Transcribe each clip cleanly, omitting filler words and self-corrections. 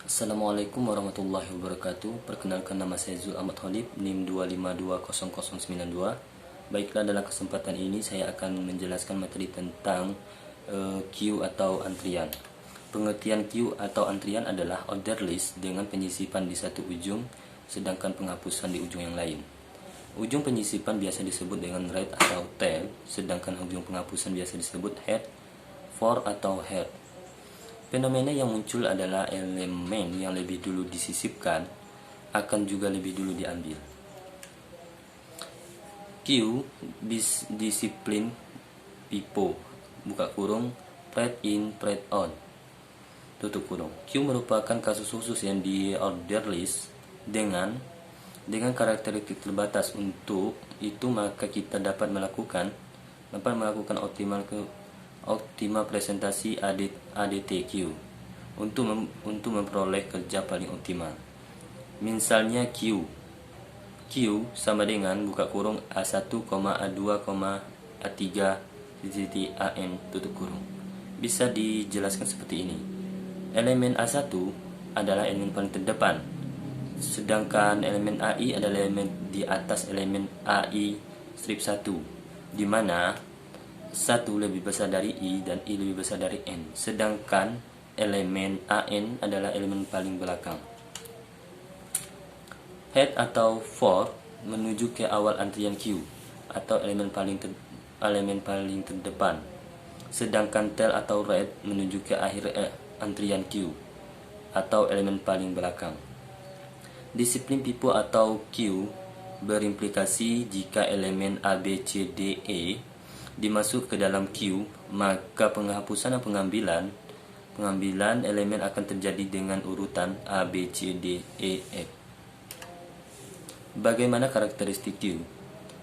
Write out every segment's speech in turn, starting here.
Assalamualaikum warahmatullahi wabarakatuh. Perkenalkan, nama saya Zul Ahmad Khalid, NIM 2520092. Baiklah, dalam kesempatan ini saya akan menjelaskan materi tentang queue atau antrian. Pengertian queue atau antrian adalah order list dengan penyisipan di satu ujung, sedangkan penghapusan di ujung yang lain. Ujung penyisipan biasa disebut dengan right atau tail, sedangkan ujung penghapusan biasa disebut head, for atau head. Fenomena yang muncul adalah elemen yang lebih dulu disisipkan akan juga lebih dulu diambil. Q, disiplin PIPO, buka kurung, pride in, pride on, tutup kurung. Q merupakan kasus khusus yang di order list dengan karakteristik terbatas. Untuk itu maka kita dapat melakukan optimal presentasi ADTQ untuk memperoleh kerja paling optimal. Misalnya Q sama dengan buka kurung A1, A2, A3 AM tutup kurung. Bisa dijelaskan seperti ini. Elemen A1 adalah elemen paling terdepan, sedangkan elemen AI adalah elemen di atas elemen AI strip 1, di mana 1 lebih besar dari I dan I lebih besar dari N, sedangkan elemen AN adalah elemen paling belakang. Head atau for menuju ke awal antrian Q atau elemen paling terdepan, sedangkan tail atau right menuju ke akhir antrian Q atau elemen paling belakang. Disiplin PIPO atau Q berimplikasi jika elemen A, B, C, D, E dimasuk ke dalam Q, maka penghapusan dan pengambilan elemen akan terjadi dengan urutan A, B, C, D, E, F. Bagaimana karakteristik Q?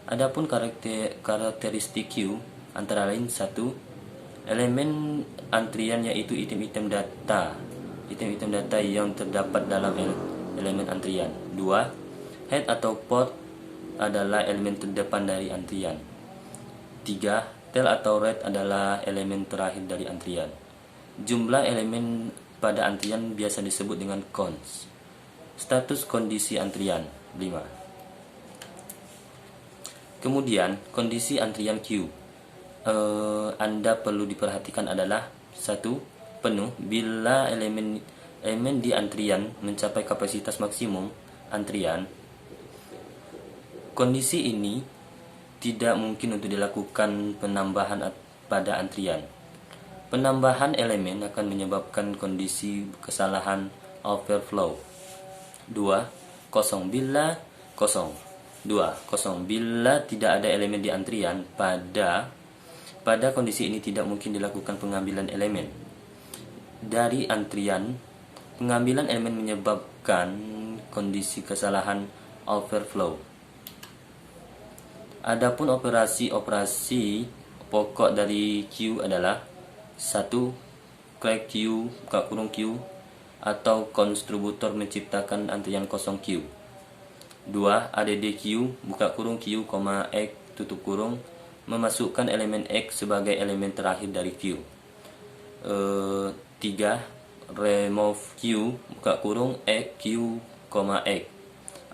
Adapun karakteristik Q antara lain: 1. Elemen antrian yaitu item-item data yang terdapat dalam elemen antrian. 2. Head atau port adalah elemen terdepan dari antrian. 3. Tail atau right adalah elemen terakhir dari antrian. Jumlah elemen pada antrian biasa disebut dengan cons. Status kondisi antrian 5. Kemudian kondisi antrian Q Anda perlu diperhatikan adalah: 1. Penuh bila elemen di antrian mencapai kapasitas maksimum antrian. Kondisi ini tidak mungkin untuk dilakukan penambahan pada antrian. Penambahan elemen akan menyebabkan kondisi kesalahan overflow. 2. Kosong bila tidak ada elemen di antrian, pada kondisi ini tidak mungkin dilakukan pengambilan elemen dari antrian. Pengambilan elemen menyebabkan kondisi kesalahan overflow. Adapun operasi pokok dari Q adalah: 1. Crack Q, buka kurung Q, atau kontributor menciptakan antrian kosong Q. 2. ADDQ, buka kurung Q, X, tutup kurung, memasukkan elemen X sebagai elemen terakhir dari Q. 3. Remove Q, buka kurung X, Q, X,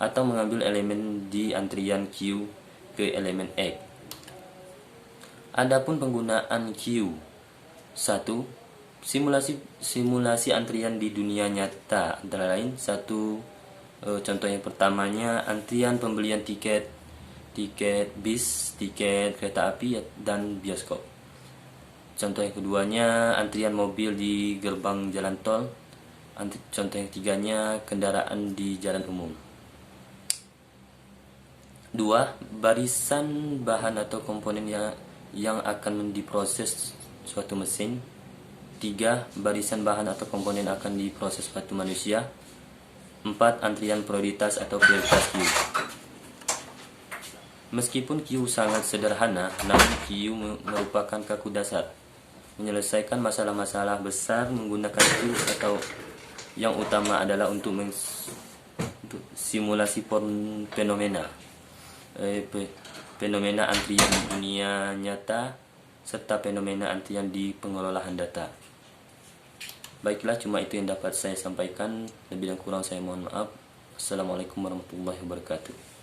atau mengambil elemen di antrian Q ke elemen X. Adapun penggunaan Q: 1. Simulasi antrian di dunia nyata antara lain: 1. Contoh yang pertamanya antrian pembelian tiket bis, tiket kereta api dan bioskop. Contoh yang keduanya antrian mobil di gerbang jalan tol. Contoh yang ketiganya kendaraan di jalan umum. 2. Barisan bahan atau komponen yang akan diproses suatu mesin. 3. Barisan bahan atau komponen akan diproses suatu manusia. 4. Antrian prioritas atau prioritas Q. Meskipun Q sangat sederhana, namun Q merupakan kaku dasar. Menyelesaikan masalah-masalah besar menggunakan Q atau yang utama adalah untuk simulasi fenomena antrian di dunia nyata serta fenomena antrian di pengelolaan data. Baiklah, cuma itu yang dapat saya sampaikan. Lebih dan kurang saya mohon maaf. Assalamualaikum warahmatullahi wabarakatuh.